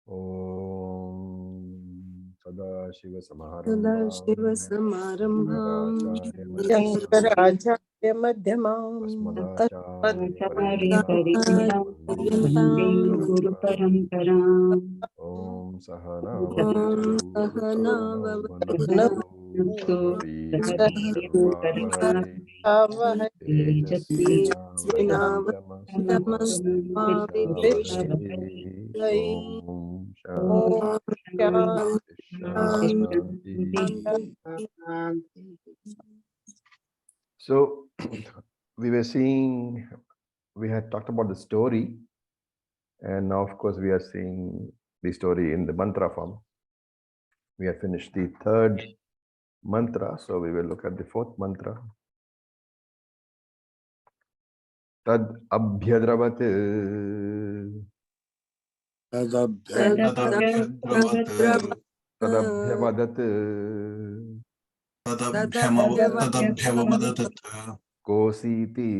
Om Sadashiva Sadashiva-Samarambham Shankaracharya Madhyamam Asmadacharya-Paryantam Guru Paramparam Om Sahana Om Sahana Bhavatu Tejasvinavadhyamastu Om Shanti Shanti. So we were seeing, we had talked about the story, and now of course we are seeing the story in the mantra form. We have finished the third mantra, so we will look at the fourth mantra. Tad abhyadravat tadabhyavadat kositi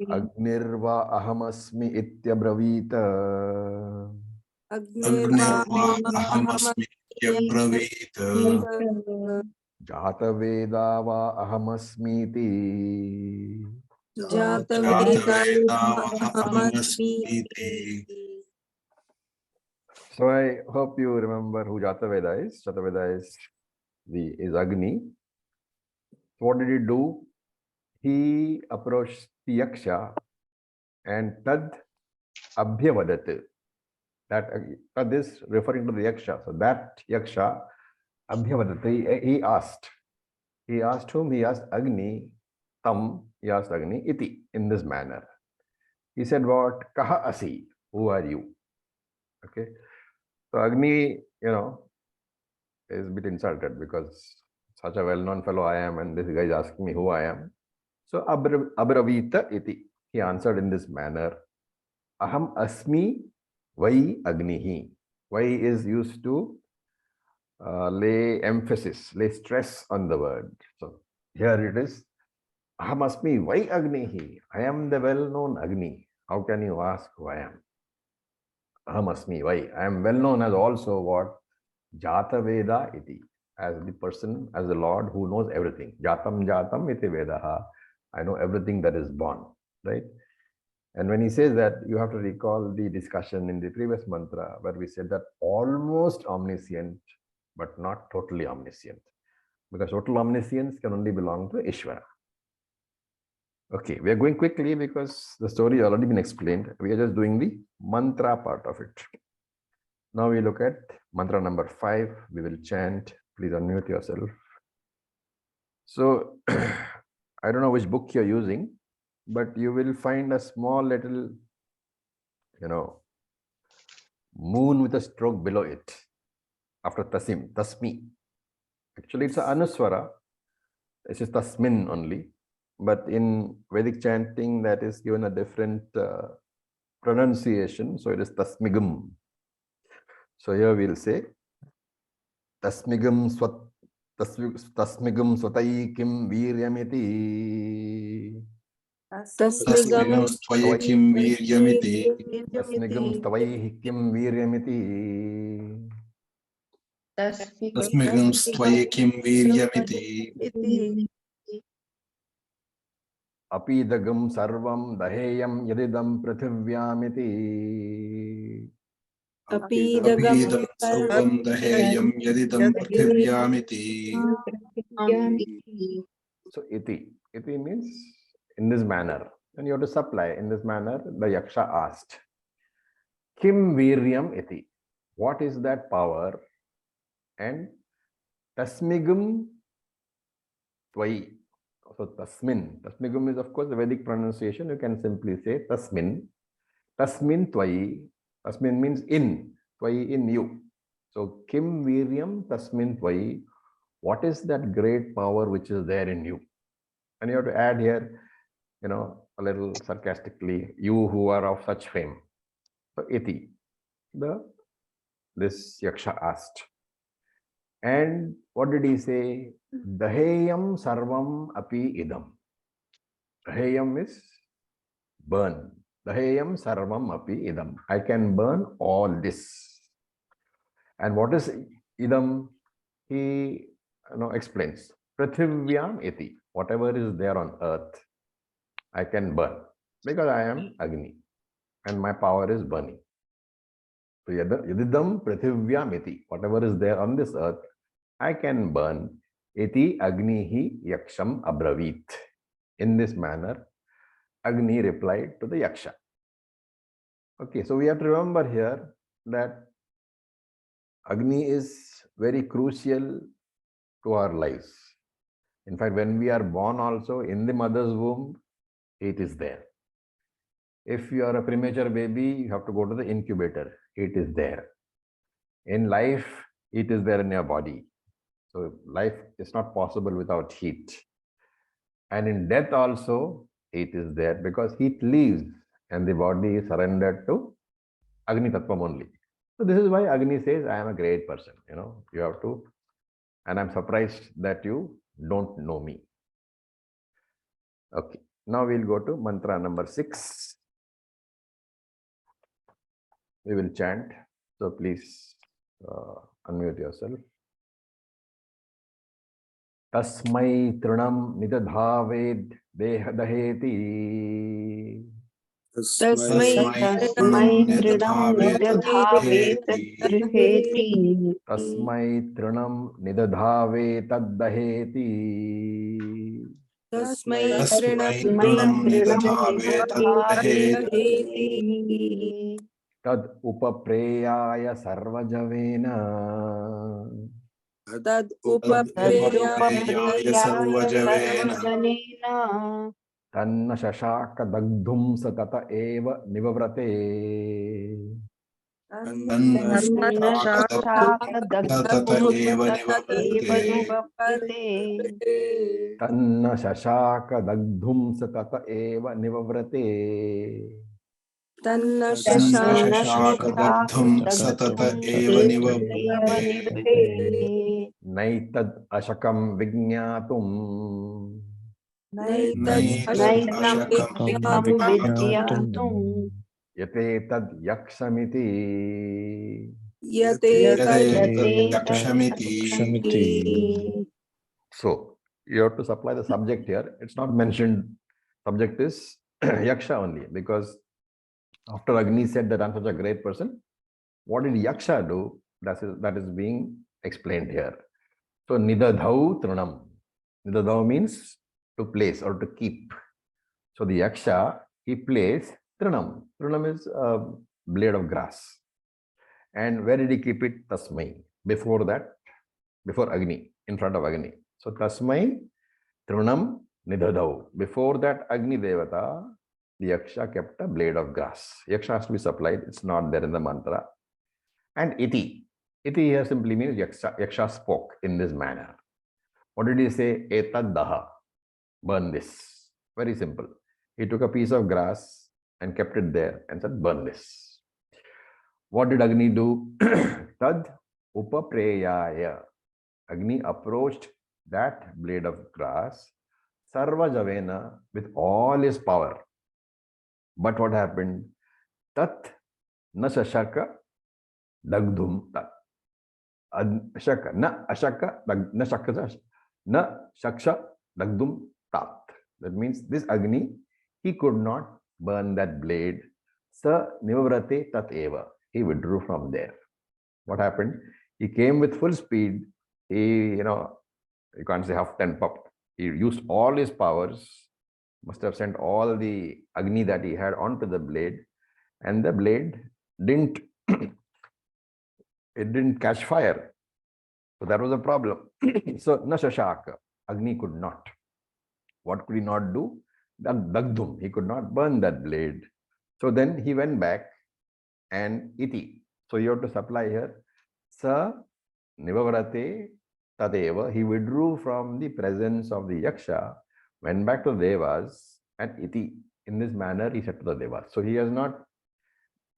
agnirva ahamasmi ityabravita jataveda va ahamasmiti. So I hope you remember who Jataveda is. Jataveda is Agni. What did he do? He approached the Yaksha and Tad Abhyavadat. That Tad is referring to the Yaksha. So that Yaksha Abhyavadat, he asked. He asked whom? He asked Agni. Tam, he asked Agni, iti, in this manner. He said, what? Kaha asi, who are you? Okay. So Agni, is a bit insulted because such a well-known fellow I am, and this guy is asking me who I am. So Abravita iti, he answered in this manner. Aham asmi vai agnihi. Vai is used to lay emphasis, lay stress on the word. So here it is. Aham asmi vai agnihi. I am the well-known Agni. How can you ask who I am? Aham asmi vai. I am well-known as also what? Jata Veda iti, as the person, as the Lord who knows everything. Jatam Jatam iti Vedaha. I know everything that is born, right? And when he says that, you have to recall the discussion in the previous mantra where we said that almost omniscient, but not totally omniscient. Because total omniscience can only belong to Ishvara. Okay, we are going quickly because the story has already been explained. We are just doing the mantra part of it. Now we look at mantra number 5. We will chant. Please unmute yourself. So, I don't know which book you're using, but you will find a small little, moon with a stroke below it after tasim, tasmi. Actually, it's an anuswara. This is tasmin only. But in Vedic chanting, that is given a different pronunciation. So it is tasmigam. So here we'll say tasmigam swatai kim viryamiti. Tasmigam Tvayim Viryamiti. Tasmigam stavaihi kim viryamiti. Tasmigam Tvayim Viryamiti. Apidagam sarvam daheyam yadidam prithivyamiti. Apidam sarvam daheyam yadidam prithivyamiti. So iti means in this manner. And you have to supply in this manner. The Yaksha asked, Kim viryam iti. What is that power? And tasmigam tvai. So tasmin. Tasmigam is of course the Vedic pronunciation. You can simply say tasmin. Tasmin tvai. Tasmin means in. Tvai in you. So kim viryam tasmin tvai. What is that great power which is there in you? And you have to add here, a little sarcastically, you who are of such fame. So iti. This Yaksha asked. And what did he say? Daheyam sarvam api idam. Daheyam is burn. Daheyam sarvam api idam. I can burn all this. And what is idam? He explains. Prithivyam iti. Whatever is there on earth, I can burn because I am Agni and my power is burning. So yadidam prithivyam iti. Whatever is there on this earth, I can burn. Iti agnihi yaksham abravit. In this manner, Agni replied to the Yaksha. Okay, so we have to remember here that Agni is very crucial to our lives. In fact, when we are born also in the mother's womb, it is there. If you are a premature baby, you have to go to the incubator. It is there. In life, it is there in your body. So life is not possible without heat. And in death also, it is there because heat leaves and the body is surrendered to Agni Tattvam only. So this is why Agni says, I am a great person. You have to, and I'm surprised that you don't know me. Okay, now we'll go to mantra number 6. We will chant. So please unmute yourself. Tasmai trinam nidadhaved daheti. Tasmai trinam nidadhavet daheti. Tasmai trinam nidadhave taddaheti. Tasmai Tasmai trinam trinam nidadhavet daheti. Tad upapreyaya sarvajavena. Tad Upapreyaya sarvajavena. Tanna shashaka dagdhum satata eva nivavrate. Tanna shakadaptata eva nivartate. Tanna shashaka dagdhum satata eva nivavrate. Tanna Tanna shashaka shakadaptham satata eva nivartate. Naitad ashakam vignatum. Naitad Naitad ashakam vidyatum Yate tad yakshamiti. yate yadetat yakshamiti. So you have to supply the subject here. It's not mentioned. Subject is Yaksha only because after Agni said that I'm such a great person, what did Yaksha do? That is being explained here. So Nidadhau Trinam. Nidadhau means to place or to keep. So the Yaksha, he placed Trinam. Trinam is a blade of grass. And where did he keep it? Tasmai. Before that, before Agni, in front of Agni. So Tasmai Trinam Nidadhau. Before that Agni Devata, the Yaksha kept a blade of grass. Yaksha has to be supplied. It's not there in the mantra. And iti. Iti here simply means Yaksha spoke in this manner. What did he say? Etad daha. Burn this. Very simple. He took a piece of grass and kept it there and said, burn this. What did Agni do? Tad upapreyaya. Agni approached that blade of grass, Sarva Javena, with all his power. But what happened? Tat na shashaka dagdhum tat. Ashaka, na ashaka, na shaka, na shaksha dagdhum tat. That means this Agni, he could not burn that blade. Sa nivavrate tat eva. He withdrew from there. What happened? He came with full speed. He, you can't say huffed and puffed. He used all his powers, must have sent all the Agni that he had onto the blade, and the blade didn't, it didn't catch fire. So that was a problem. So na shashaka, Agni could not. What could he not do? Dagdhum, he could not burn that blade. So then he went back and iti. So you have to supply here. Sa nivavrate tadeva. He withdrew from the presence of the Yaksha, went back to Devas, and iti. In this manner, he said to the Devas. So he has not,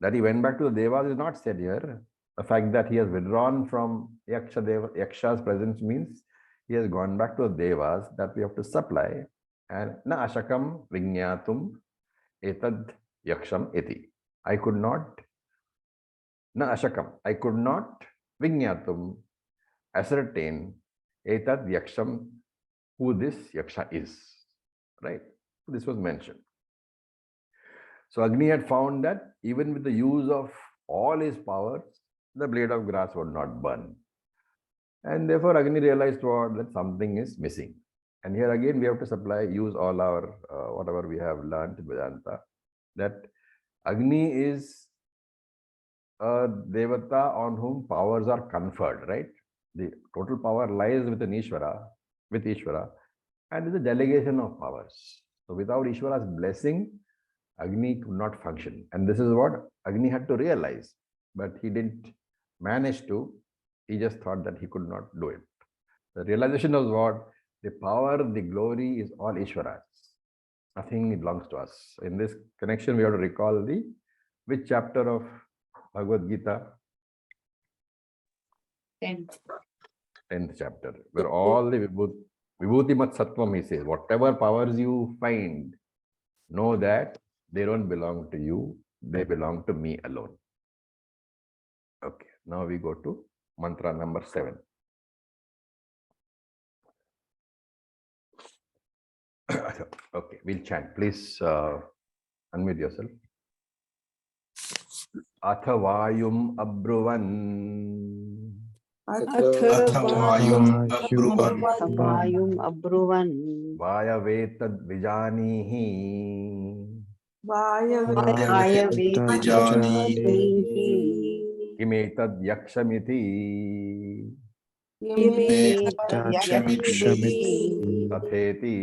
that he went back to the Devas is not said here. The fact that he has withdrawn from Yaksha's presence means he has gone back to the Devas that we have to supply. And na ashakam vignatum etad yaksham iti. I could not, na ashakam, I could not vignatum, ascertain etad yaksham, who this yaksha is. Right? This was mentioned. So Agni had found that even with the use of all his powers, the blade of grass would not burn. And therefore Agni realized what? That something is missing. And here again we have to use all our, whatever we have learned in Vedanta, that Agni is a devata on whom powers are conferred, right? The total power lies with Ishvara, and is a delegation of powers. So without Ishvara's blessing, Agni could not function. And this is what Agni had to realize, but he didn't manage to. He just thought that he could not do it. The realization was what? The power, the glory is all Ishvara's. Nothing belongs to us. In this connection, we have to recall which chapter of Bhagavad Gita? 10th chapter, where all the Vibhuti-mat Sattvam, he says, whatever powers you find, know that they don't belong to you, they belong to me alone. Okay, now we go to mantra number 7. Okay, we'll chant. Please unmute yourself. Athavayum abruvan. Athvayum abruvan Vayavetad vijanihi. Vayavetadvijanihi Kimetad yakshamiti. Tatheti.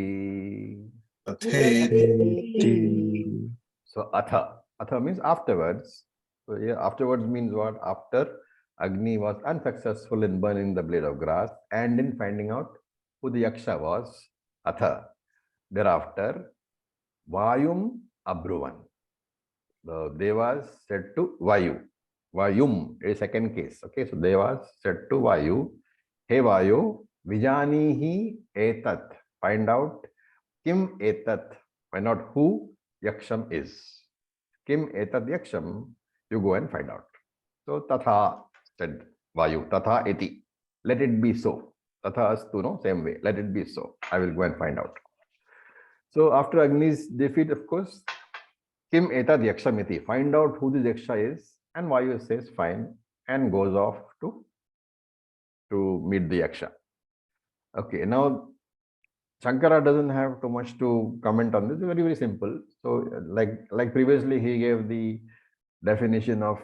So atha means afterwards. So here afterwards means what? After Agni was unsuccessful in burning the blade of grass and in finding out who the yaksha was, atha. Thereafter, Vayum abruvan. The Devas said to Vayu. Vayum is second case. Okay, so Devas said to Vayu, Hey Vayu, Vijanihi etat. Find out Kim etat. Find out who Yaksham is. Kim etat Yaksham. You go and find out. So Tatha said Vayu. Tatha eti. Let it be so. Tatha astu, no? Same way. Let it be so. I will go and find out. So after Agni's defeat, of course, Kim etad yakshamiti. Find out who this yaksha is. And Vayu says fine and goes off to meet the yaksha. Okay, now Shankara doesn't have too much to comment on this. It's very, very simple. So like previously he gave the definition of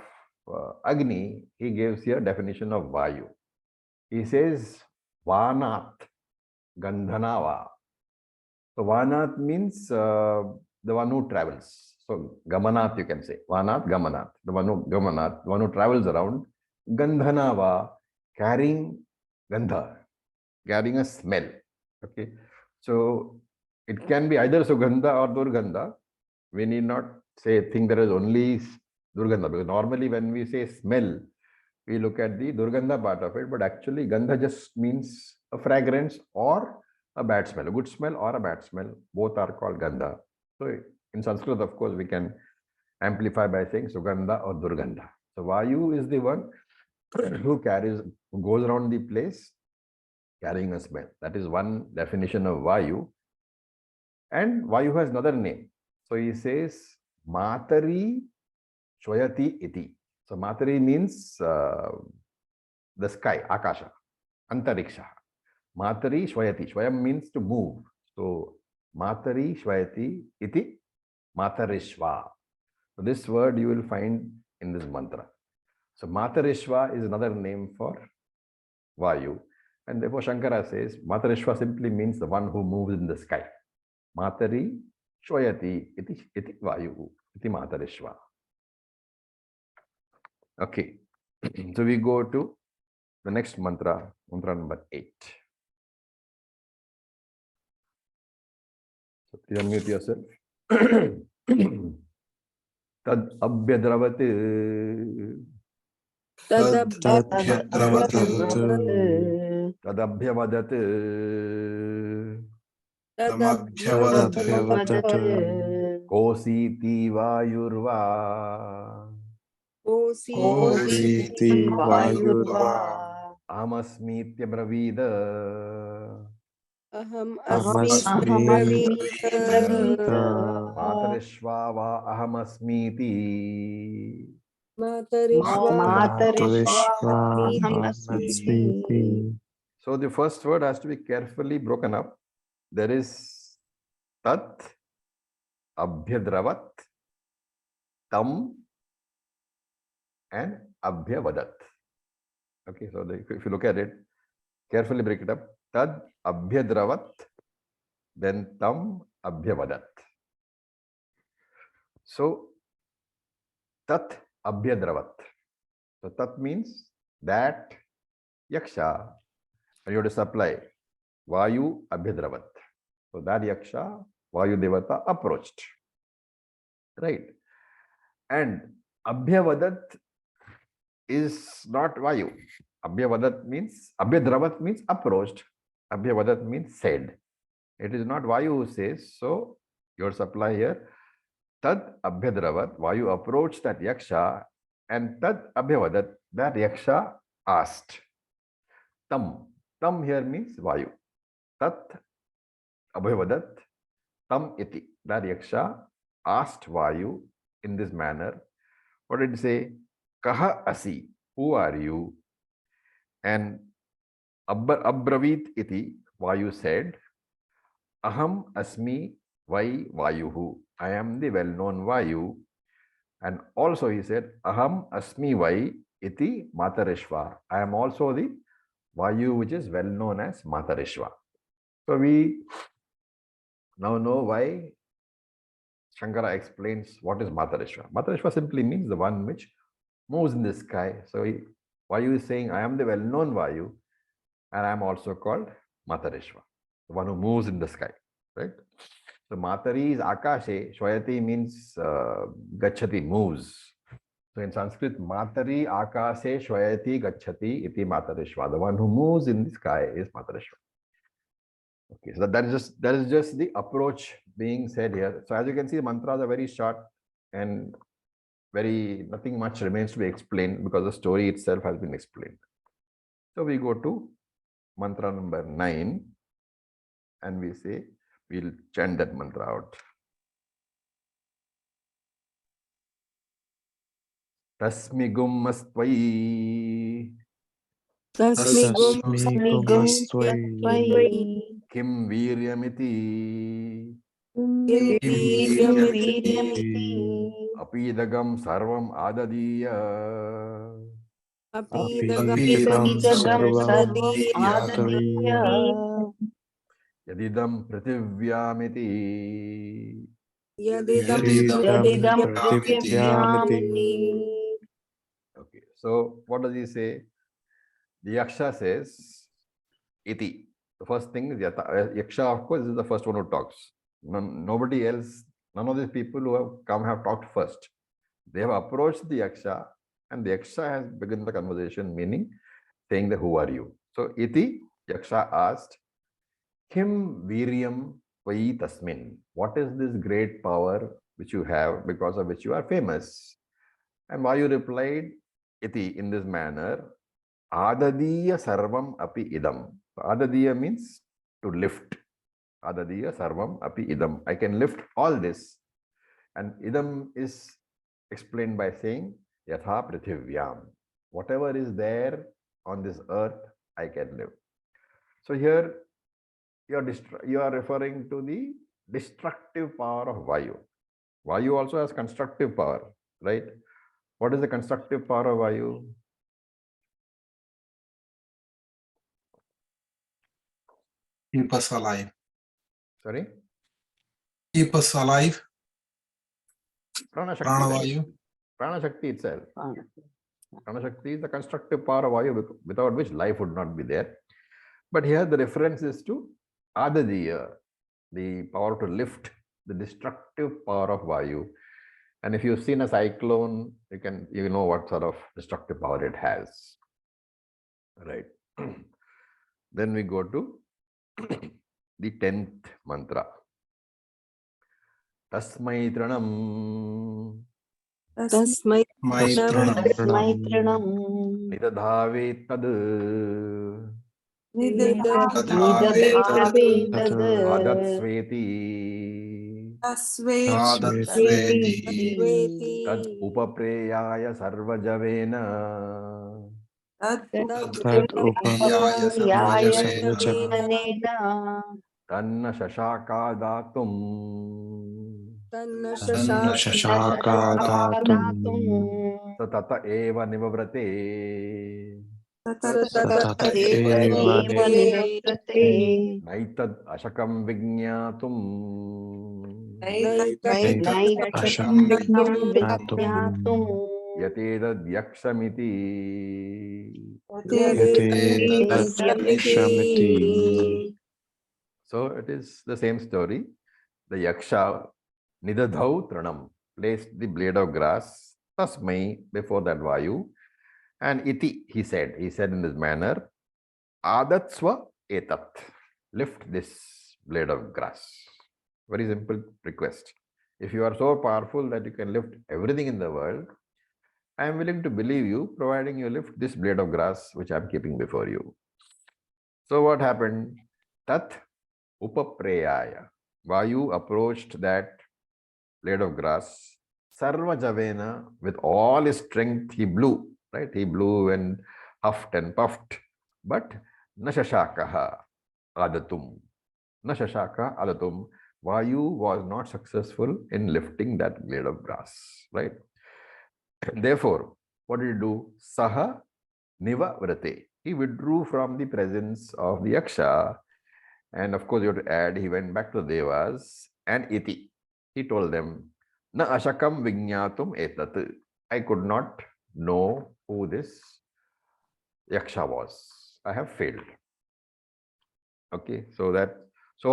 Agni, he gives here definition of Vayu. He says Vanat Gandhanava. So Vanat means the one who travels. So Gamanat you can say. Vanat Gamanat. The one who travels around. Gandhanava, carrying Gandha, carrying a smell. Okay. So it can be either Sugandha or Durgandha. We need not think there is only Durgandha, because normally when we say smell, we look at the Durgandha part of it, but actually Gandha just means a fragrance or a bad smell, a good smell or a bad smell. Both are called Gandha. So in Sanskrit, of course, we can amplify by saying Sugandha or Durgandha. So Vayu is the one who goes around the place carrying a smell. That is one definition of Vayu. And Vayu has another name. So he says Matari Shwayati iti. So Matari means the sky, Akasha, Antariksha. Matari Shwayati. Shwayam means to move. So Matari Shwayati iti Matarishva. So this word you will find in this mantra. So Matarishva is another name for Vayu. And therefore Shankara says Matarishva simply means the one who moves in the sky. Matari Shwayati iti Vayu iti Matarishva. Okay. So we go to the next mantra, mantra number 8. So please unmute yourself. Tad abhyadravat. Tad abhyavadat. Kositi Vayurva. Kositi Vayurva. Amasmitya Bravida. Aham Asmi Amasmi Bravita. Matarishvava Ahamasmiti. Matarishvaham So the first word has to be carefully broken up. There is Tat, Abhyadravat, Tam, and Abhyavadat. Okay, so if you look at it, carefully break it up. Tad Abhyadravat, then Tam Abhyavadat. So Tat Abhyadravat. So Tat means that Yaksha, and you have to supply Vayu Abhyadravat. So that Yaksha, Vayu Devata approached. Right. And Abhyavadat is not Vayu. Abhyavadat means, Abhyadravat means approached. Abhyavadat means said. It is not Vayu who says. So your supply here, Tad Abhyadravat, Vayu approached that Yaksha, and Tad Abhyavadat, that Yaksha asked. Tam. Tam here means Vayu. Tat Abhyavadat, Tam iti. That Yaksha asked Vayu in this manner. What did it say? Kaha asi. Who are you? And Abravit iti. Vayu said, Aham asmi vai Vayuhu. I am the well-known Vayu. And also he said, Aham asmi vai iti Matarishva. I am also the Vayu which is well known as Matarishva. So we now know why Shankara explains what is Matarishva. Matarishva simply means the one which moves in the sky. So Vayu is saying, I am the well-known Vayu, and I am also called Matarishva, the one who moves in the sky, right? So Matari is Akashe, Shwayati means Gachati, moves. So in Sanskrit, Matari Akashe Shwayati Gachati iti Matarishva. The one who moves in the sky is Matarishva. Okay, so that is just the approach being said here. So as you can see, the mantras are very short and nothing much remains to be explained because the story itself has been explained. So we go to mantra number 9 and we say, we'll chant that mantra out. Tasmigum mastvai kim viryamiti apidagam sarvam adadiya yadidam prativyamiti. Okay, so what does he say? The Yaksha says, iti. The first thing is Yaksha, of course, is the first one who talks. Nobody else, none of these people who have come have talked first. They have approached the Yaksha, and the Yaksha has begun the conversation, meaning saying that who are you? So iti, Yaksha asked, Kim viryam vai tasmin. What is this great power which you have, because of which you are famous? And Vayu replied, iti, in this manner, Adadiya sarvam api idam. Adadiya means to lift. Adadiya sarvam api idam. I can lift all this. And idam is explained by saying, Yatha prithivyam. Whatever is there on this earth, I can live. So here, you are referring to the destructive power of Vayu. Vayu also has constructive power, right? What is the constructive power of Vayu? Keep us alive. Sorry? Keep us alive. Prana Shakti. Pranavayu. Prana Shakti itself. Prana Shakti is the constructive power of Vayu, without which life would not be there. But here the reference is to Adadiya, the power to lift, the destructive power of Vayu. And if you've seen a cyclone, you know what sort of destructive power it has. Right. Then we go to the 10th mantra. Tasmai Tranam. Tasmai Maitranam. Maitranam Nidadhave Tad. Dadhave Nidadhave tad Adat Sveti. Tadat Sveti Tad Upapreyaya Sarvajavena. Tad Tad Yaya Yaya Sarvajavena. Sarvajanena Tanna Shashaka Datum. Tanna Tanna Shashaka Shashaka Datum. Datum Tata Eva Nivavrate. Tata Tata Eva Eva Nivaprate Naitad Ashakam Vignatum. Naitasham Vignam Vijnatum Yatedad Yakshamiti. Yatyamiti. So it is the same story. The Yaksha Nidadhau Tranam placed the blade of grass, Tasmai, before that Vayu, and Iti, he said in this manner, Adatsva Etat, lift this blade of grass. Very simple request. If you are so powerful that you can lift everything in the world, I am willing to believe you, providing you lift this blade of grass which I am keeping before you. So what happened? Tat Upapreyaya. Vayu approached that blade of grass. Sarva Javena, with all his strength, he blew, right? He blew and huffed and puffed. But Nashashakaha Adatum. Nashashaka Adatum. Vayu was not successful in lifting that blade of grass, right? Therefore, what did he do? Saha Niva Vrate. He withdrew from the presence of the Yaksha. And of course, you have to add, he went back to the Devas and Iti. He told them, Na ashakam vignatum etat. I could not know who this Yaksha was. I have failed. Okay, so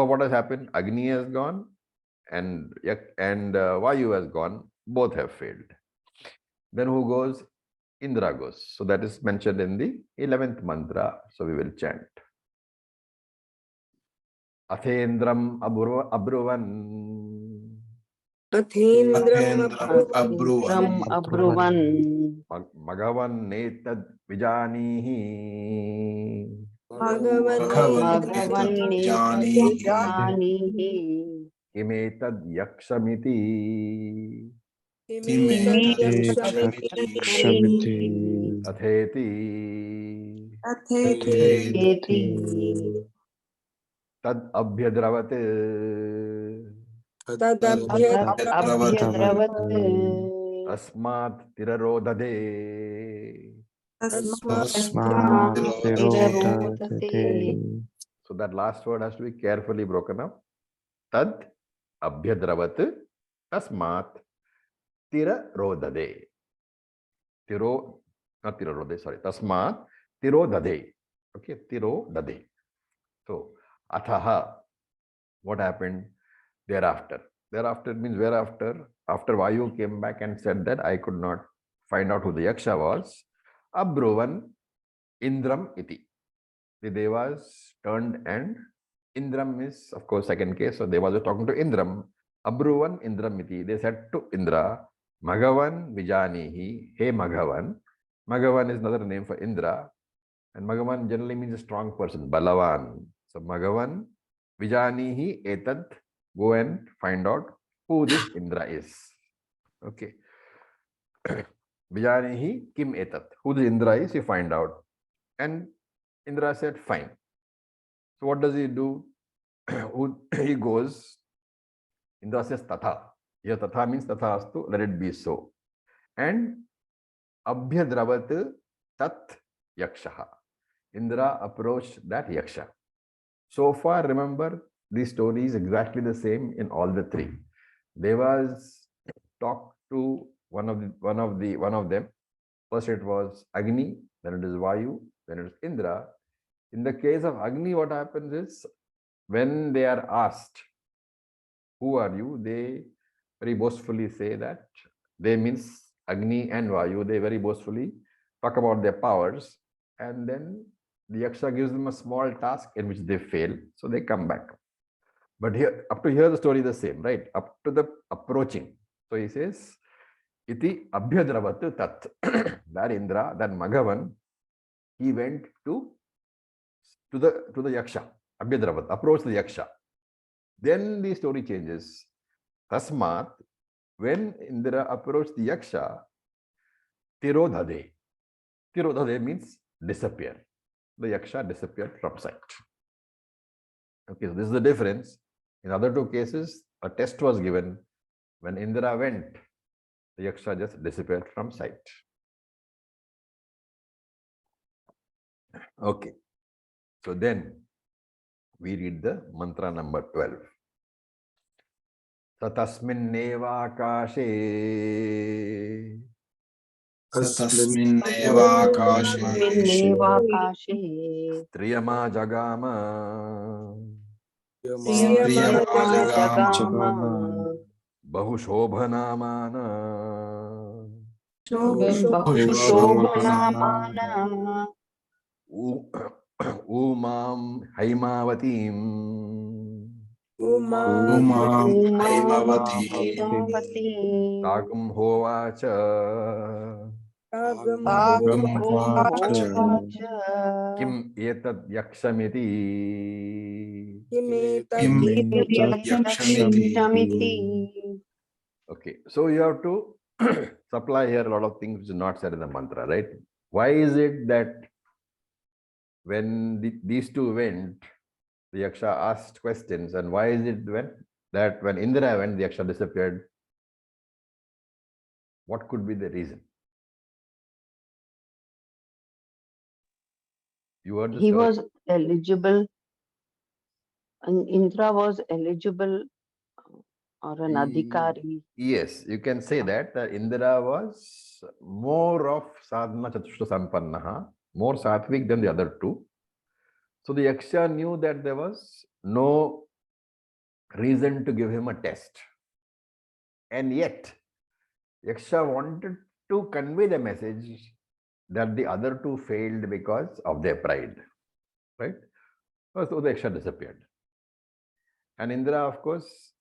what has happened? Agni has gone and Vayu has gone. Both have failed. Then who goes? Indra goes. So that is mentioned in the 11th mantra. So we will chant. Athendram abruvan. Athendram Abruvan. Abruvan Magavan netad vijanihi. Bhagavan Jani. Bhagavan Kimetad yakshamiti. Kimetad Atheti. Eti Tad abhyadravat. Abhyadravat Tasmat tirarodade. Tasmat Tirarodate. So that last word has to be carefully broken up. Tad abhyadravat. Tasmat tirarodade. Not tirodade, sorry. Tasmat tirodade. Okay, tirodade. So, athaha. What happened thereafter? Thereafter means whereafter. After Vayu came back and said that I could not find out who the Yaksha was. Abruvan Indram iti. The Devas turned and Indram is, of course, second case. So Devas were talking to Indram. Abruvan Indram iti. They said to Indra, Magavan Vijanihi. Hey Magavan. Magavan is another name for Indra. And Magavan generally means a strong person, Balavan. So Magavan Vijanihi etad. Go and find out who this Indra is. Okay. Vijanihi kim etat. Who the Indra is, you find out. And Indra said, fine. So what does he do? He goes, Indra says, tatha. Here tatha means tatha astu, let it be so. And abhyadravat tat yakshaha. Indra approached that yaksha. So far, remember, the story is exactly the same in all the three. Devas talked to one of them. First it was Agni, then it is Vayu, then it is Indra. In the case of Agni, what happens is when they are asked, who are you? They very boastfully say that they means Agni and Vayu. They very boastfully talk about their powers, and then the Yaksha gives them a small task in which they fail, so they come back. But here, up to here, the story is the same, right? Up to the approaching. So he says, Iti abhyadravat tat. That Indra, that Magavan, he went to the Yaksha. Abhyadravat, approached the Yaksha. Then the story changes. Tasmat, when Indra approached the Yaksha, Tirodhade. Tirodhade means disappear. The Yaksha disappeared from sight. Okay, so this is the difference. In other two cases, a test was given. When Indra went, the Yaksha just disappeared from sight. Okay, so then we read the mantra number 12. Satasminnevakashe तस्मिन्नेवाकाशे तस्मिन्नेवाकाशे Striyama Jagama श्रियमाजगाम जगाम Bahushobhanamana बहुशोभनामान Umam Haimavatim उमां Haimavati Haimavati Tagum Hovacha तागं होवाच होवाच Kim Etad Yakshamiti. किं यक्षमिति यक्षमिति Okay, so you have to supply here a lot of things which is not said in the mantra, right? Why is it that when these two went, the Yaksha asked questions, and why is it when Indra went, the Yaksha disappeared? What could be the reason? You heard the he story. was eligible and Indra was eligible or an adhikari. Yes, you can say that Indra was more of sadhana chatushta sampannaha, more sattvic than the other two. So the Yaksha knew that there was no reason to give him a test. And yet, Yaksha wanted to convey the message that the other two failed because of their pride. Right? So the Yaksha disappeared. And Indra, of course,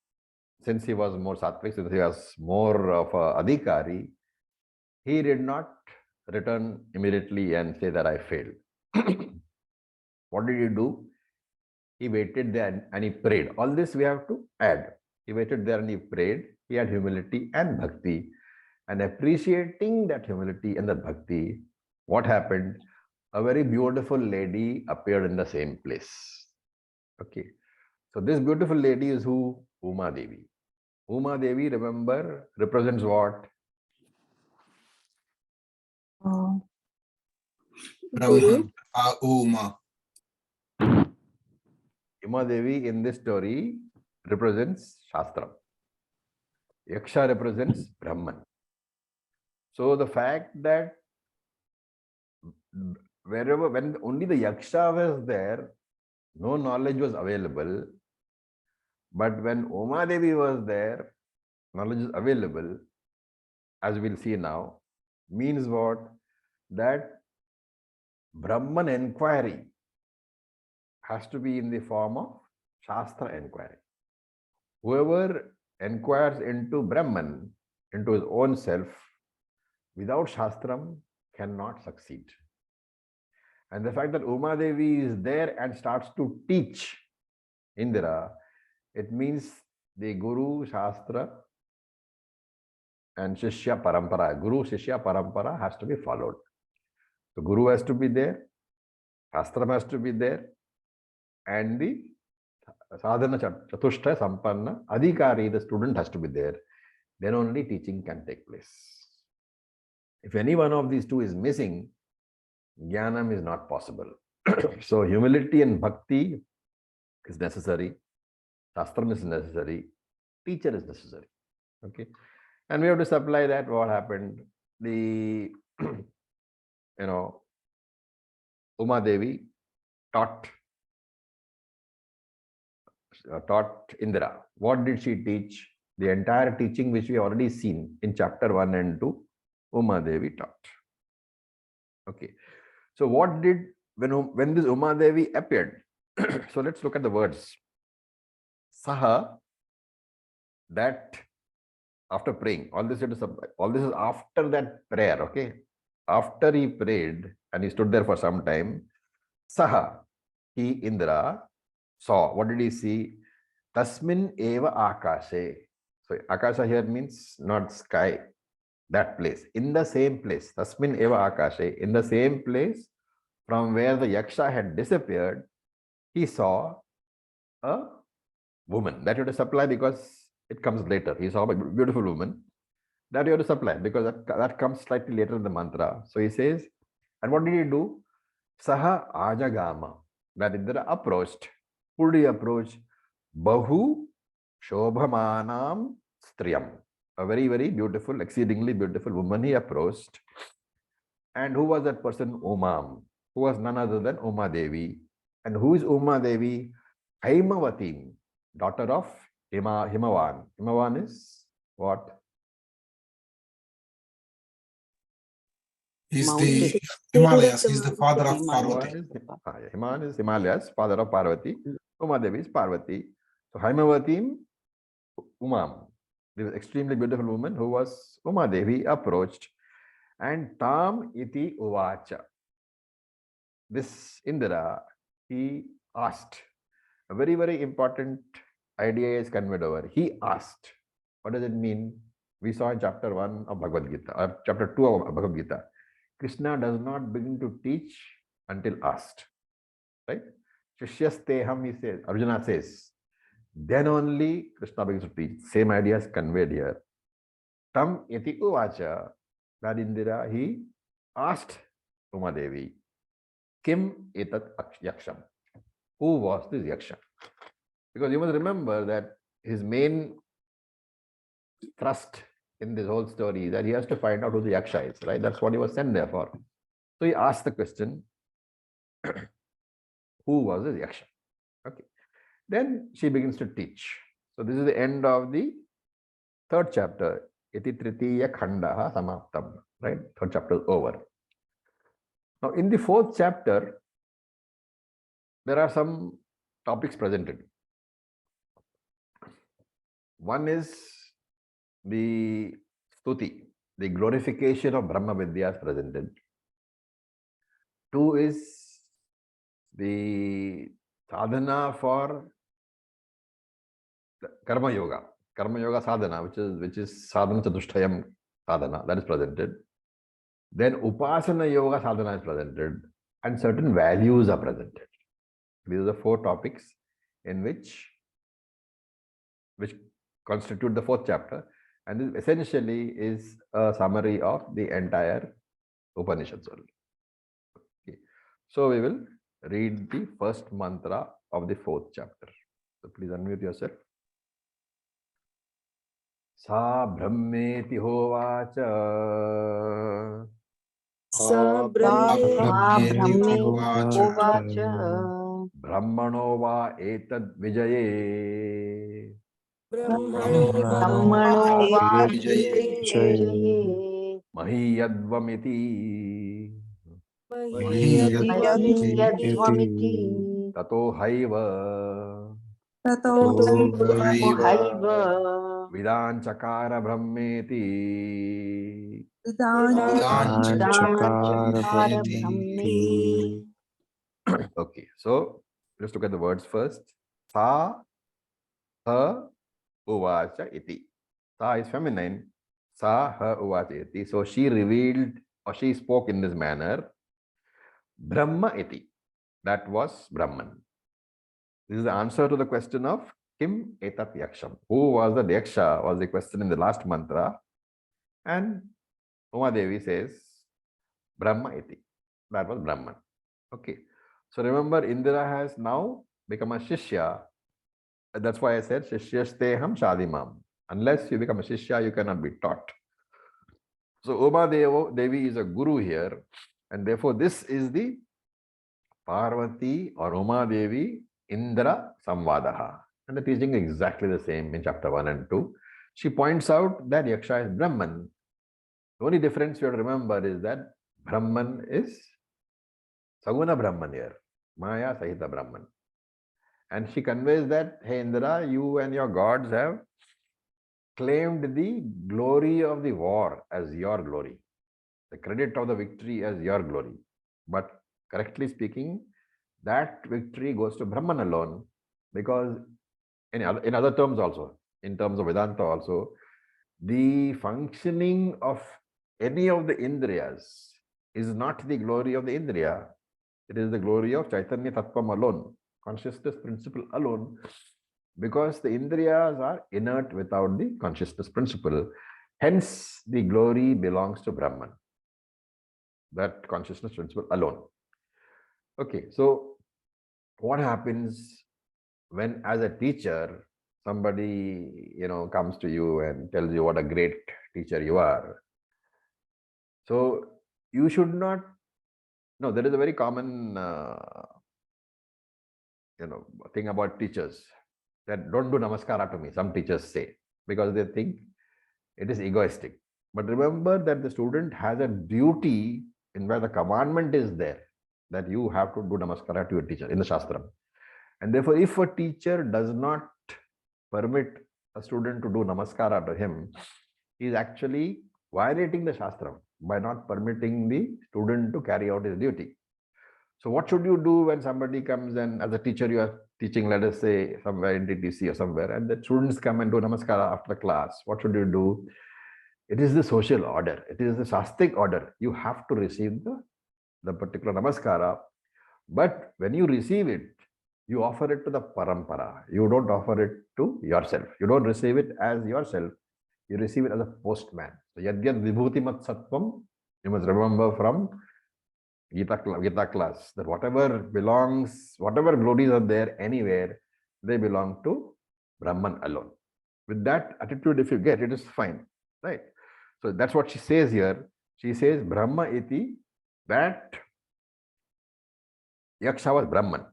since he was more sattvic, since he was more of a adhikari, he did not return immediately and say that I failed. What did he do? He waited there and he prayed. All this we have to add. He waited there and he prayed. He had humility and bhakti. And appreciating that humility and that bhakti, what happened? A very beautiful lady appeared in the same place. Okay. So this beautiful lady is who? Uma Devi. Uma Devi, remember, represents what? Brahma Uma Uma Devi in this story represents Shastram. Yaksha represents Brahman. So the fact that when only the Yaksha was there, no knowledge was available. But when Uma Devi was there, knowledge is available, as we'll see now, means what? That Brahman inquiry has to be in the form of Shastra inquiry. Whoever inquires into Brahman, into his own self, without Shastram, cannot succeed. And the fact that Uma Devi is there and starts to teach Indra, it means the Guru, Shastra, and Shishya Parampara. Guru, Shishya Parampara has to be followed. The Guru has to be there, Shastram has to be there, and the Sadhana Chatushta Sampanna, Adhikari, the student has to be there. Then only teaching can take place. If any one of these two is missing, Jnanam is not possible. So humility and bhakti is necessary. Shastram is necessary. Teacher is necessary. Okay. And we have to supply that. What happened? The, Uma Devi taught Indra. What did she teach? The entire teaching which we already seen in chapter 1 and 2, Uma Devi taught. Okay. So what did, when this Uma Devi appeared, so let's look at the words. Saha, that after praying, all this is after that prayer, okay? After he prayed and he stood there for some time, Saha, he Indra saw. What did he see? Tasmin eva akashe. So akasha here means not sky, that place. In the same place, Tasmin eva akashe, in the same place from where the yaksha had disappeared, he saw a woman. That you have to supply because it comes later. He saw a beautiful woman. That you have to supply because that comes slightly later in the mantra. So he says, and what did he do? Saha ajagama. That Indra approached. Who did he approach? Bahu shobhamanam striyam. A very, very beautiful, exceedingly beautiful woman he approached. And who was that person? Umam, who was none other than Uma Devi. And who is Uma Devi? Haimavati, daughter of Himavan. Himavan is what? He's Mountain. the Himalayas. He's the father of Himalayas. Parvati. Himavan is Himalayas, father of Parvati. Uma Devi is Parvati. So Haimavati, Umam, this extremely beautiful woman who was Uma Devi, approached. And Tam iti uvacha. This Indra, he asked. A very, very important idea is conveyed over. He asked. What does it mean? We saw in chapter 1 of Bhagavad Gita, or chapter 2 of Bhagavad Gita. Krishna does not begin to teach until asked. Right? Shishyasteham, he says, Arjuna says. Then only Krishna begins to teach. Same idea is conveyed here. Tam iti uvacha. That Indra, he asked Uma Devi, Kim etat yaksham? Who was this yaksha? Because you must remember that his main thrust in this whole story is that he has to find out who the yaksha is, right? That's what he was sent there for. So he asked the question, who was this yaksha? Okay. Then she begins to teach. So this is the end of the third chapter. Iti tritiya khandaha samaptam. Right? Third chapter is over. Now in the fourth chapter, there are some topics presented. One is the stuti, the glorification of Brahma Vidya is presented. Two is the sadhana for karma yoga sadhana, which is sadhana chatushtayam sadhana, that is presented. Then upasana yoga sadhana is presented, and certain values are presented. These are the four topics in which constitute the fourth chapter, and this essentially is a summary of the entire Upanishads only. Okay. So we will read the first mantra of the fourth chapter. So please unmute yourself. Sa brahmeti hovacha Sa Brahme Uvacha. Uvacha brahmano va etad vijaye Brahmano va Vijaye. Vijaye mahiyadvamiti Mahiyadvamiti tato haiva Tato Haiva vidanchakara brahmeti. Chakara Brahmeti. Okay, so let's look at the words first. Sa, ha, uvacha iti. Sa is feminine. Sa, ha, uvacha iti. So she revealed or she spoke in this manner. Brahma iti. That was Brahman. This is the answer to the question of Kim etat yaksham. Who was the yaksha was the question in the last mantra. And Uma Devi says Brahma iti. That was Brahman. Okay. So remember, Indra has now become a Shishya. That's why I said Shishyasteham Shadimam. Unless you become a Shishya, you cannot be taught. So Uma Devi is a guru here. And therefore, this is the Parvati or Uma Devi Indra Samvadaha. And the teaching is exactly the same in chapter 1 and 2. She points out that Yaksha is Brahman. The only difference you have to remember is that Brahman is Saguna Brahman here, Maya Sahita Brahman. And she conveys that, hey Indra, you and your gods have claimed the glory of the war as your glory, the credit of the victory as your glory. But correctly speaking, that victory goes to Brahman alone, because in other terms also, in terms of Vedanta also, the functioning of any of the Indriyas is not the glory of the Indriya. It is the glory of Chaitanya Tattvam alone, consciousness principle alone, because the Indriyas are inert without the consciousness principle. Hence, the glory belongs to Brahman, that consciousness principle alone. Okay, so what happens when, as a teacher, somebody comes to you and tells you what a great teacher you are? So you should not. No, there is a very common thing about teachers, that don't do namaskara to me, some teachers say, because they think it is egoistic. But remember that the student has a duty in where the commandment is there, that you have to do namaskara to your teacher in the Shastram. And therefore, if a teacher does not permit a student to do namaskara to him, he is actually violating the Shastram by not permitting the student to carry out his duty. So what should you do when somebody comes and, as a teacher, you are teaching, let us say, somewhere in DTC or somewhere, and the students come and do namaskara after the class? What should you do? It is the social order. It is the Shastic order. You have to receive the particular namaskara. But when you receive it, you offer it to the parampara. You don't offer it to yourself. You don't receive it as yourself. You receive it as a postman. So yadyad vibhutimat sattvam, you must remember from Gita class, that whatever belongs, whatever glories are there anywhere, they belong to Brahman alone. With that attitude, if you get, it is fine, right? So that's what she says here. She says Brahma iti, that Yaksha was Brahman.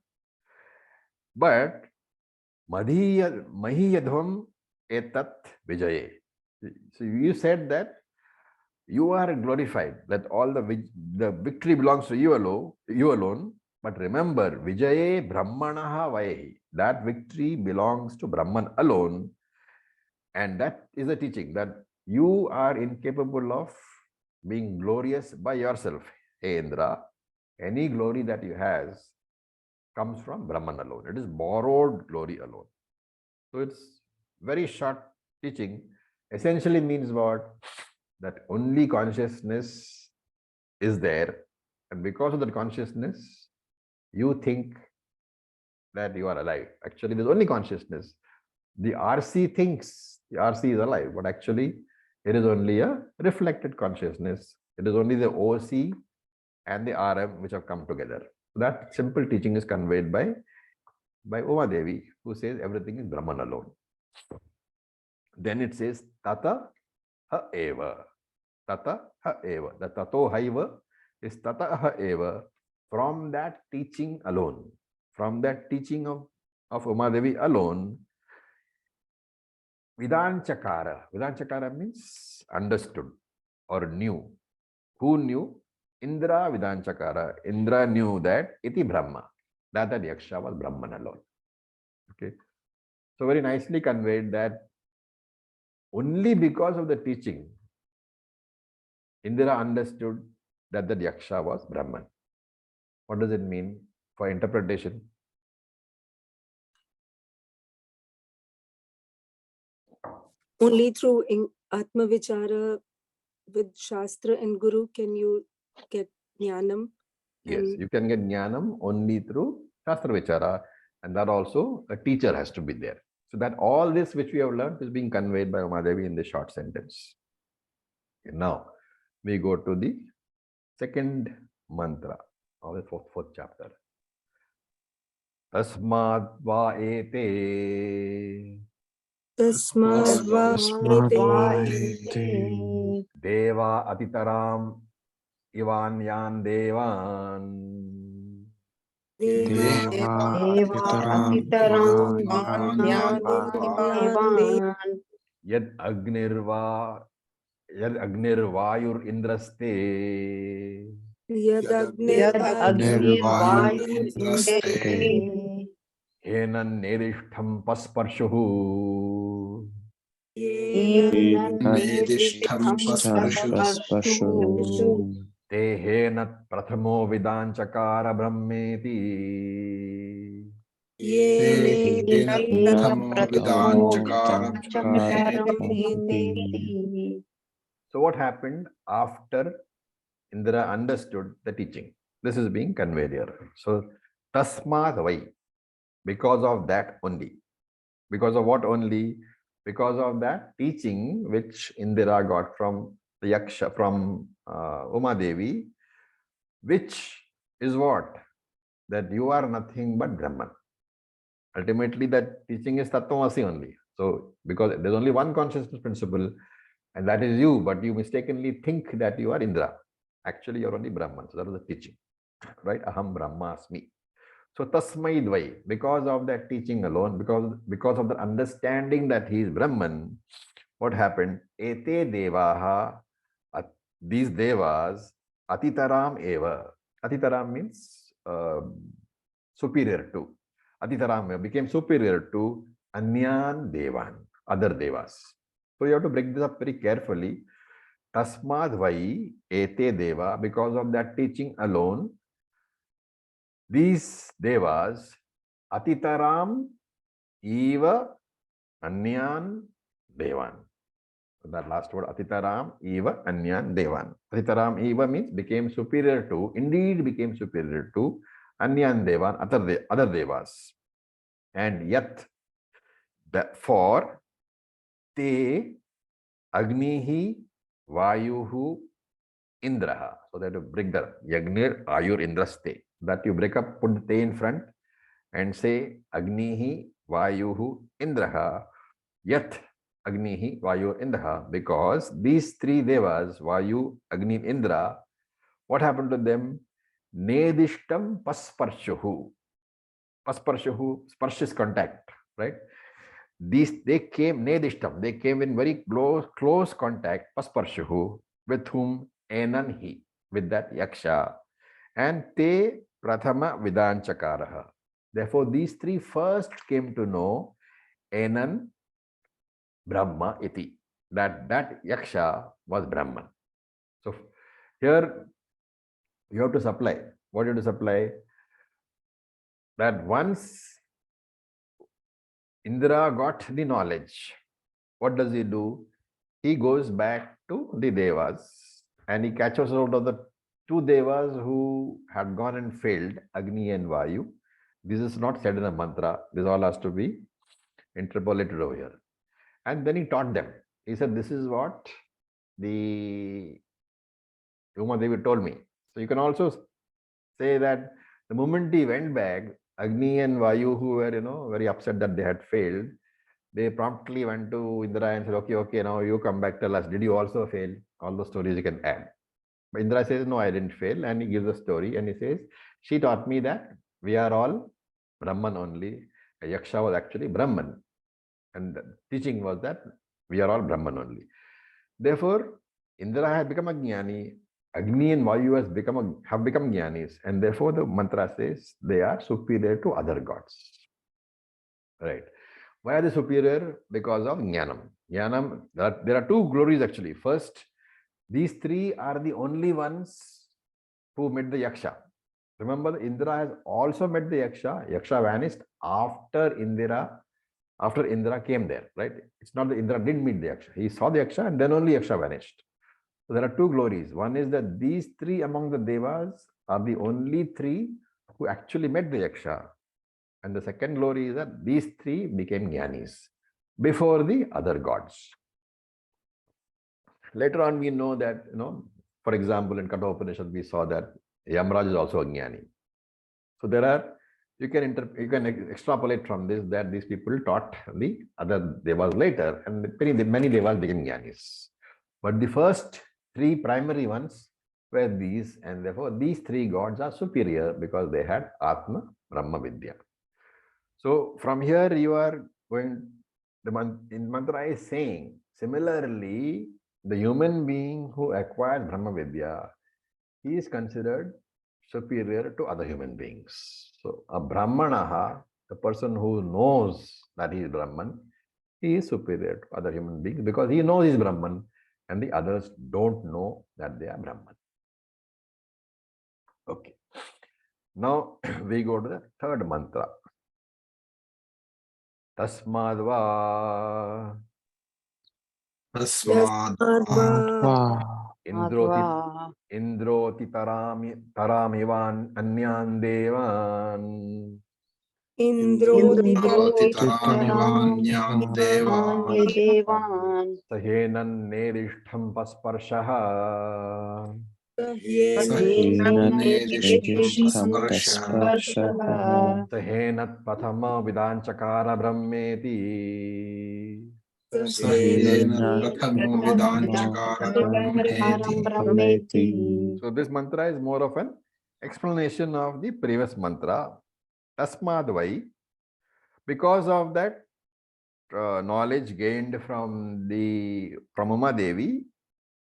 But Mahiyadhvam etat vijaye. So you said that you are glorified, that all the victory belongs to you alone. But remember, Vijaye Brahmanaha Vayehi, that victory belongs to Brahman alone. And that is a teaching, that you are incapable of being glorious by yourself. Hey Indra, any glory that you has comes from Brahman alone. It is borrowed glory alone. So it's very short teaching. Essentially means what? That only consciousness is there, and because of that consciousness, you think that you are alive. Actually, there's only consciousness. The RC thinks the RC is alive, but actually it is only a reflected consciousness. It is only the OC and the RM which have come together. That simple teaching is conveyed by Uma Devi, who says everything is Brahman alone. Then it says Tata Ha Eva. Tata Ha Eva. The Tato Haiva is Tata Ha Eva. From that teaching alone, from that teaching of Uma Devi alone, Vidanchakara. Vidanchakara means understood or knew. Who knew? Indra Vidanchakara. Indra knew that iti Brahma, that Yaksha was Brahman alone. Okay. So very nicely conveyed that only because of the teaching, Indra understood that the Yaksha was Brahman. What does it mean for interpretation? Only through Atma Vichara with Shastra and Guru can you get Jnanam. Yes, you can get Jnanam only through Shastra Vichara, and that also a teacher has to be there. So that all this which we have learned is being conveyed by Uma Devi in this short sentence. Okay, now we go to the second mantra of the fourth chapter. Tasmad va ete deva atitaram ivanyan devan yad agnirvayur indraste Yad Agnir Vayur Indraste Henan nedishtham pasparshuhu. Enanedishtham pasparshu. Te henat prathamo vidanchakara brahmeti. Enat Pratamo prathamo Vidanchakaram vidanchakaram Brahmeti. brahmeti. So what happened after Indra understood the teaching? This is being conveyed here. So tasmat vai, because of that only. Because of what only? Because of that teaching which Indra got from the Yaksha, from Uma Devi, which is what? That you are nothing but Brahman. Ultimately, that teaching is Tattvamasi only. So, because there's only one consciousness principle, and that is you, but you mistakenly think that you are Indra. Actually, you're only Brahman. So that was the teaching, right? Aham Brahmasmi. So Tasmai Dvai, because of that teaching alone, because of the understanding that he is Brahman, what happened? Ete devaha, these devas, atitaram eva. Atitaram means superior to. Atitaram became superior to Anyan Devan, other devas. So you have to break this up very carefully. Tasmad vai ete deva, because of that teaching alone, these devas, atitaram eva anyan devan. So that last word, atitaram eva anyan devan. Atitaram eva means became superior to, indeed became superior to anyan devan, other devas. And yet, for te agnihi vayuhu indraha. So that you break the yagnir ayur indraste. That you break up, put the te in front and say agnihi vayuhu indraha. Yat agnihi vayu indraha. Because these three devas, Vayu, Agni, Indra, what happened to them? Nedishtam pasparshuhu. Pasparshuhu, sparsh is contact, right? They came nedishtam, they came in very close contact, pasparshuhu, with whom? Enanhi, with that yaksha. And te prathama vidanchakaraha. Therefore, these three first came to know Enan Brahma iti, that yaksha was Brahman. So here you have to supply. What you have to supply? That once Indra got the knowledge, what does he do? He goes back to the devas and he catches out of the two devas who had gone and failed, Agni and Vayu. This is not said in a mantra. This all has to be interpolated over here. And then he taught them. He said, this is what the Uma Devi told me. So you can also say that the moment he went back, Agni and Vayu, who were, very upset that they had failed, they promptly went to Indra and said, okay, now you come back, tell us, did you also fail? All the stories you can add. But Indra says, no, I didn't fail. And he gives a story and he says, she taught me that we are all Brahman only. A Yaksha was actually Brahman. And the teaching was that we are all Brahman only. Therefore, Indra has become a Jnani, Agni and Vayu have become Jnanis, and therefore the mantra says they are superior to other gods. Right. Why are they superior? Because of Jnanam. Jnanam, there are two glories actually. First, these three are the only ones who met the Yaksha. Remember, Indra has also met the Yaksha. Yaksha vanished after Indra came there, right? It's not that Indra didn't meet the Yaksha. He saw the Yaksha and then only Yaksha vanished. So there are two glories. One is that these three among the Devas are the only three who actually met the Yaksha. And the second glory is that these three became Jnanis before the other gods. Later on, we know that, for example, in Kenopanishad, we saw that Yamraj is also a Jnani. So there are, you can extrapolate from this that these people taught the other Devas later, and many Devas became Jnanis. But the first three primary ones were these, and therefore these three gods are superior because they had Atma Brahma Vidya. So from here you are going, in mantra is saying, similarly, the human being who acquired Brahma Vidya, he is considered superior to other human beings. So a Brahmanaha The person who knows that he is Brahman, he is superior to other human beings because he knows he is Brahman and the others don't know that they are Brahman. Okay. Now we go to the third mantra. Tasmadva Tasmad Indroti Indroti Taramivan Anyan Devan Indrotitaramivanyam devan Devan Sahenan Nerishtham Pasparshaha Sahenanedishtam Sahenat Pathama Vidanchakara Brahmeti. Sahena Prathamo Vidanchakaram Brahmeti. So this mantra is more of an explanation of the previous mantra. Tasmadvai, because of that knowledge gained from Uma Devi,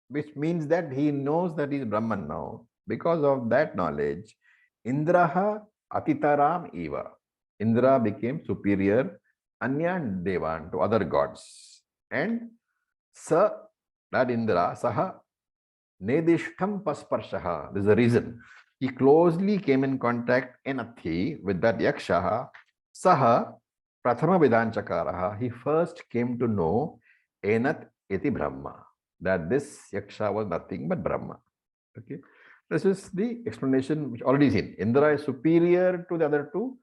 which means that he knows that he is Brahman now. Because of that knowledge, Indraha Atitaram Eva. Indra became superior Anyan Devan to other gods. And Sa, that Indra, Saha Nedishtham Pasparshaha. This is the reason. He closely came in contact Enathi with that Yakshaha. Saha Prathama Vidanchakaraha. He first came to know Enat Iti Brahma, that this Yaksha was nothing but Brahma. Okay. This is the explanation which already seen. Indra is superior to the other two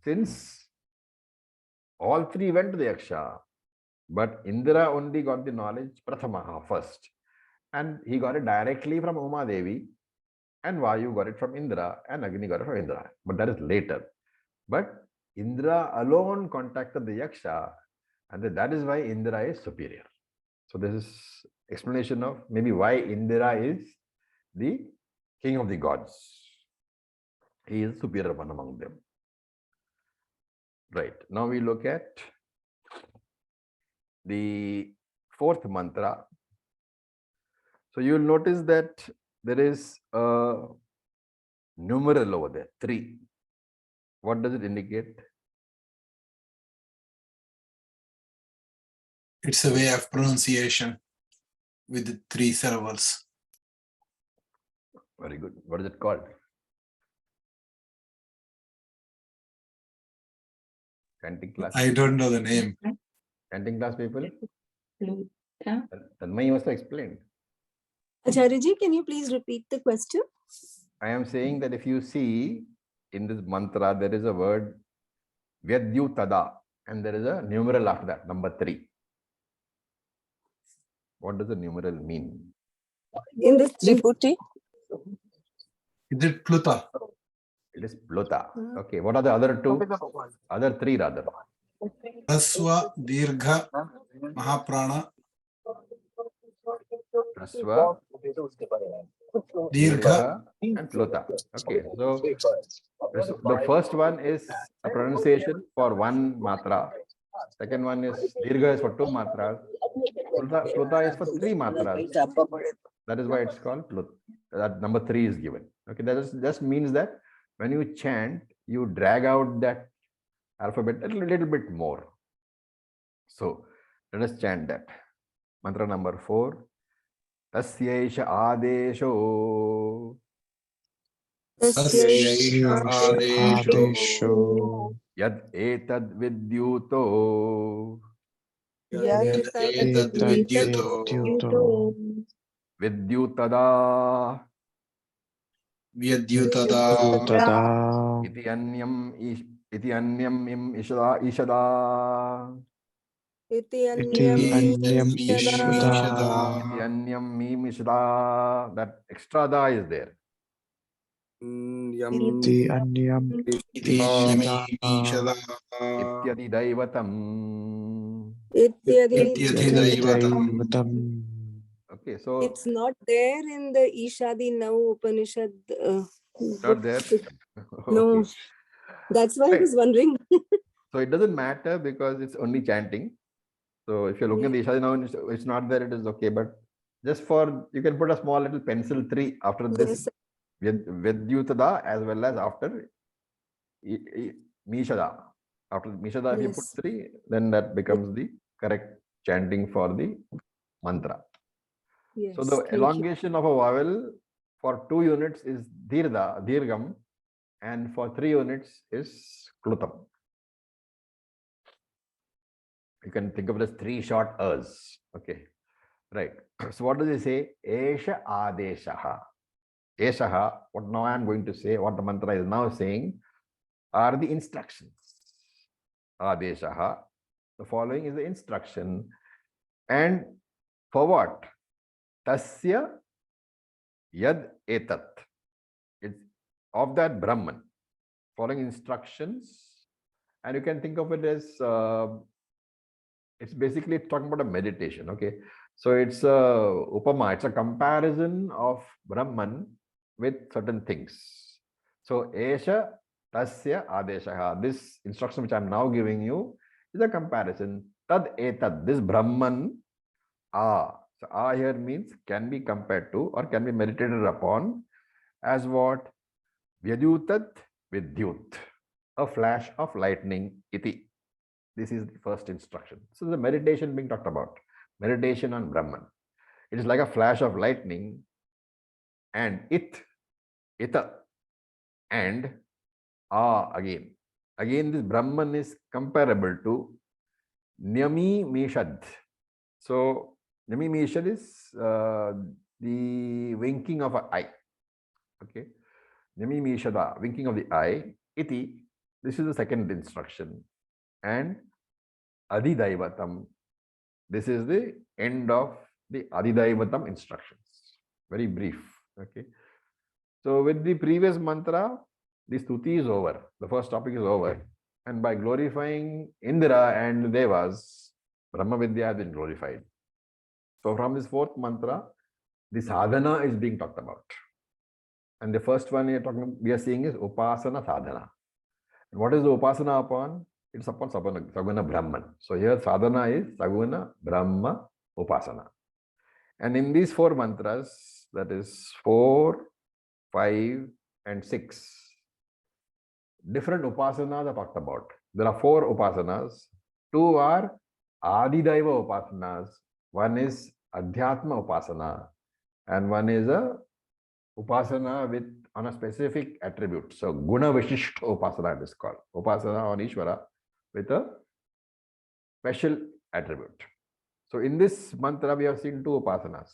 since all three went to the Yaksha. But Indra only got the knowledge Prathamaha first. And he got it directly from Uma Devi, and Vayu got it from Indra, and Agni got it from Indra. But that is later. But Indra alone contacted the Yaksha, and that is why Indra is superior. So this is explanation of maybe why Indra is the king of the gods. He is superior one among them. Right. Now we look at the fourth mantra. So you will notice that there is a numeral over there, 3. What does it indicate? It's a way of pronunciation with 3 syllables. Very good. What is it called? Chanting class. I don't know the name. Chanting class people? Tanmay must have explained. Acharya ji, can you please repeat the question? I am saying that if you see in this mantra, there is a word Vyadyutada, and there is a numeral after that, number 3. What does the numeral mean? In this Viputi. Is it Pluta? It is Pluta. Okay. What are the other 2? Other 3 rather. Raswa, Dirgha, Mahaprana, Rasva, Dirgha, and Pluta. Okay. So the first one is a pronunciation for 1 matra. Second one is Dirgha is for 2 matras. Pluta is for 3 matras. That is why it's called Pluta. That number 3 is given. Okay. That just means that when you chant, you drag out that alphabet a little bit more. So let us chant that. Mantra number 4. Tasyaisha adesho Tasyaisha Adesho, yad etad vidyuto Yad Etad Vidyuto, vidyutada Vyadyutada, iti anyam im ishada Iti Anyam Ishada, iti anyam mim ishada. That extra da is there. Iti Anyam Ishada, Ityadi daivatam. Ityati Daivatam. Okay, so It's not there in the Ishadi Now Upanishad. not there. No, Okay. that's why I was wondering. So it doesn't matter because it's only chanting. So if you're looking at the Ishadi now, it's not there, it is okay. But just for, you can put a small little pencil 3 after this Yes. Vidyutada as well as after Mishada. After Nishada, if you put Yes. 3, then that becomes the correct chanting for the mantra. Yes. So the Thank you. elongation of a vowel for 2 units is dirgham, and for 3 units is klutam. You can think of it as 3 short as. Okay, right. So what does it say? Esha adeshaha. Eshaha, what now I am going to say, what the mantra is now saying, are the instructions. Adeshaha. The following is the instruction. And for what? Tasya yad etat. It's of that Brahman. Following instructions. And you can think of it as, it's basically talking about a meditation. Okay. So it's a upama, it's a comparison of Brahman with certain things. So Esha Tasya Adeshaha. This instruction which I'm now giving you is a comparison. Tad etad, this Brahman, So here means can be compared to or can be meditated upon as what? Vyadyutat vidyut. A flash of lightning, iti. This is the first instruction. So the meditation being talked about. Meditation on Brahman. It is like a flash of lightning, and ita, and again. Again, this Brahman is comparable to Nyami Mishad. So Nyami Mishad is the winking of an eye. Okay. Nyami Mishada, winking of the eye. Iti, this is the second instruction. And Adidaivatam, this is the end of the Adidaivatam instructions. Very brief. Okay. So with the previous mantra, the stuti is over. The first topic is over. And by glorifying Indra and Devas, Brahma Vidya has been glorified. So from this fourth mantra, the sadhana is being talked about. And the first one we are seeing is Upasana Sadhana. And what is the Upasana upon? It's upon Saguna Brahman. So here sadhana is Saguna Brahma Upasana. And in these 4 mantras, that is 4, 5, and 6, different upasanas are talked about. There are 4 upasanas. 2 are Adidaiva upasanas. One is Adhyatma upasana, and one is a upasana with on a specific attribute. So Guna Vishishta upasana it is called. Upasana on Easwara with a special attribute. So in this mantra, we have seen 2 upasanas.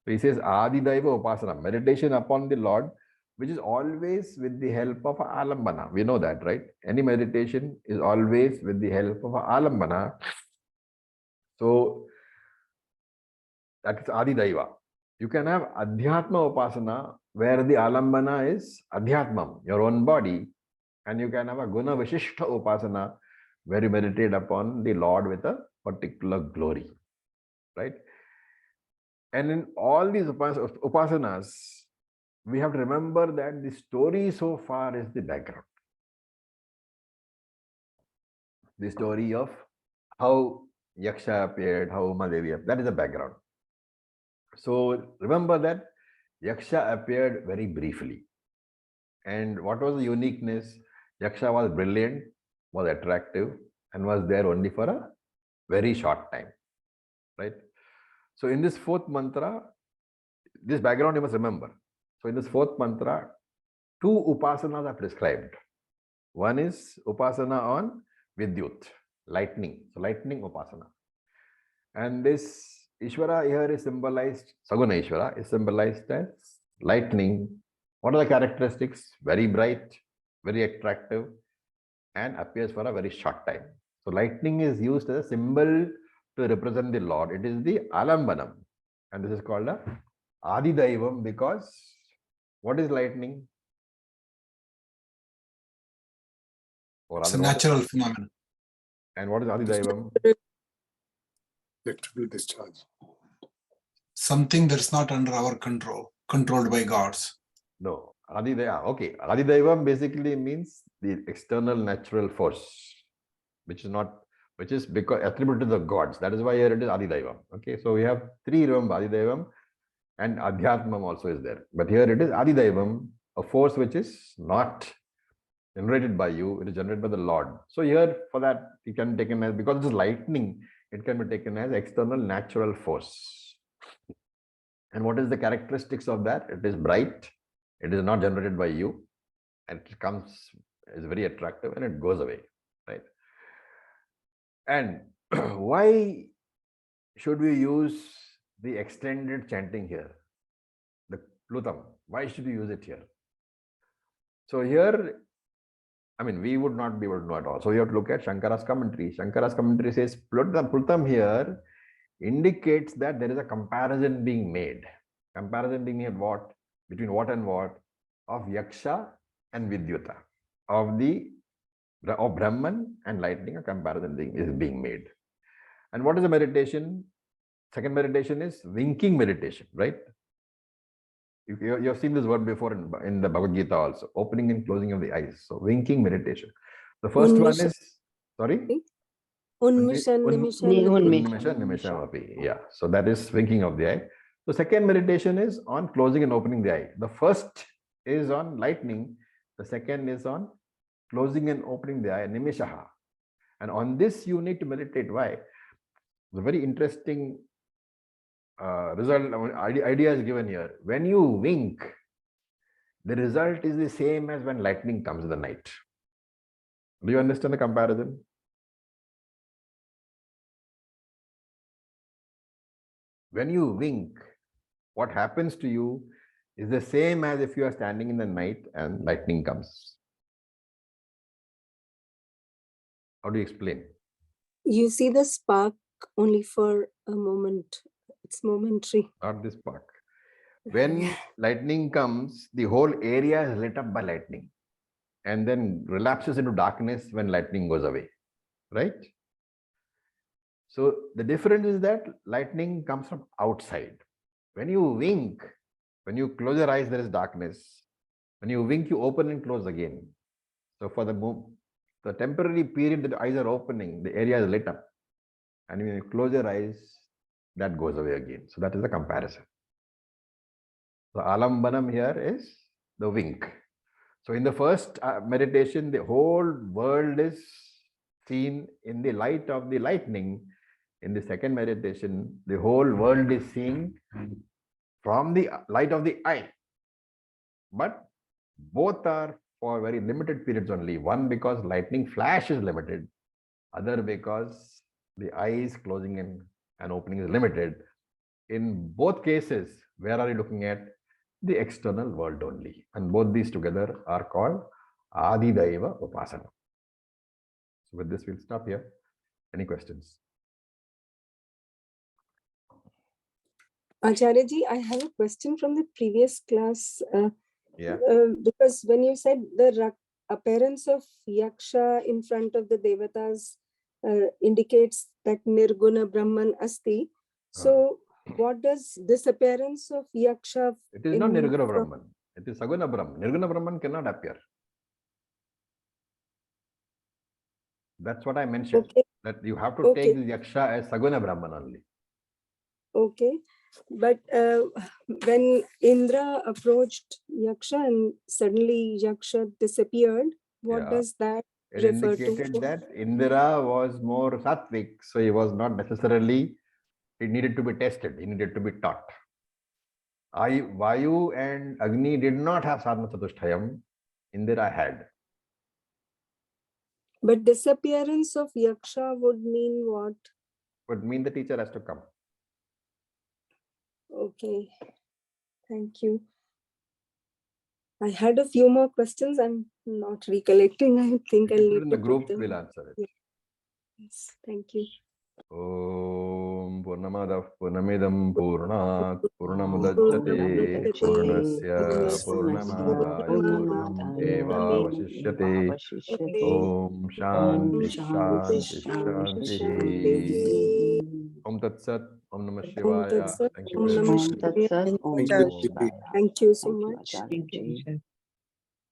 So he says Adidaiva upasana, meditation upon the Lord, which is always with the help of alambana. We know that, right? Any meditation is always with the help of alambana. So that is Adidaiva. You can have Adhyatma upasana, where the alambana is Adhyatmam, your own body. And you can have a Guna Vishishta upasana, where you meditate upon the Lord with a particular glory. Right? And in all these upasanas, we have to remember that the story so far is the background. The story of how Yaksha appeared, how Umadevi appeared, that is the background. So remember that Yaksha appeared very briefly. And what was the uniqueness? Yaksha was brilliant, was attractive, and was there only for a very short time. Right? So in this 4th mantra, this background you must remember. So in this 4th mantra, 2 upasanas are prescribed. One is upasana on Vidyut, lightning. So lightning upasana. And this Ishvara here is symbolized, Saguna Ishvara is symbolized as lightning. What are the characteristics? Very bright, very attractive, and appears for a very short time. So lightning is used as a symbol to represent the Lord. It is the Alambanam. And this is called a Adidaivam because what is lightning? It's a natural phenomenon. And what is Adidaivam? Electrical discharge. Something that's not under our control, controlled by gods. No, Adidaivam. Okay, Adidaivam basically means the external natural force, which is because attributed to the gods. That is why here it is Adidaivam. Okay, so we have 3, remember, Adidaivam, and Adhyatmam also is there. But here it is Adidaivam, a force which is not generated by you, it is generated by the Lord. So here for that, it can be taken as, because it is lightning, it can be taken as external natural force. And what is the characteristics of that? It is bright, it is not generated by you, and it comes, is very attractive, and it goes away, right? And why should we use the extended chanting here? The Plutam, why should we use it here? So here, I mean, we would not be able to know at all. So you have to look at Shankara's commentary. Shankara's commentary says Plutam here indicates that there is a comparison being made. Comparison being made what? Between what and what? Of Yaksha and Vidyuta. Of Brahman and lightning, a comparison is being made. And what is the meditation? Second meditation is winking meditation, right? You have seen this word before in the Bhagavad Gita also, opening and closing of the eyes. So winking meditation. The first one is, sorry? Unmishan, Nimishan. Yeah, so that is winking of the eye. The second meditation is on closing and opening the eye. The first is on lightning. The second is on closing and opening the eye, Nimishaha. And on this you need to meditate. Why? The very interesting idea is given here. When you wink, the result is the same as when lightning comes in the night. Do you understand the comparison? When you wink, what happens to you is the same as if you are standing in the night and lightning comes. How do you explain? You see the spark only for a moment. It's momentary. Not this spark. When lightning comes, the whole area is lit up by lightning and then relapses into darkness when lightning goes away, right? So the difference is that lightning comes from outside. When you wink, when you close your eyes, there is darkness. When you wink, you open and close again. So for the temporary period that the eyes are opening, the area is lit up. And when you close your eyes, that goes away again. So that is the comparison. The alambanam here is the wink. So in the first meditation, the whole world is seen in the light of the lightning. In the second meditation, the whole world is seen from the light of the eye. But both are for very limited periods only. One because lightning flash is limited. Other because the eyes closing and opening is limited. In both cases, where are you looking at? The external world only. And both these together are called Adidaiva Upasana. So with this, we'll stop here. Any questions? Acharya ji, I have a question from the previous class. Yeah. Because when you said the appearance of Yaksha in front of the Devatas indicates that Nirguna Brahman Asti. So what does this appearance of Yaksha? It is not Nirguna Brahman. It is Saguna Brahman. Nirguna Brahman cannot appear. That's what I mentioned. Okay. That you have to take the Yaksha as Saguna Brahman only. Okay. But when Indra approached Yaksha and suddenly Yaksha disappeared, what does that refer to? It indicated that Indra was more sattvic, so he was not necessarily, it needed to be tested, he needed to be taught. Vayu and Agni did not have sadhana chatushtayam, Indra had. But disappearance of Yaksha would mean what? Would mean the teacher has to come. Okay, thank you. I had a few more questions. I'm not recollecting. I think I'll need in to the group. put them. We'll answer it. Yes, thank you. Om Purnamadav Purnamidam Purnat Purnamudachyate Purnasya Purnamadaya Purnam Eva Vasishyate. Om Shanti Shanti Shanti. Om Tat Sat. Om Namah Shivaya. Thank you very much. Thank you so much. Thank you.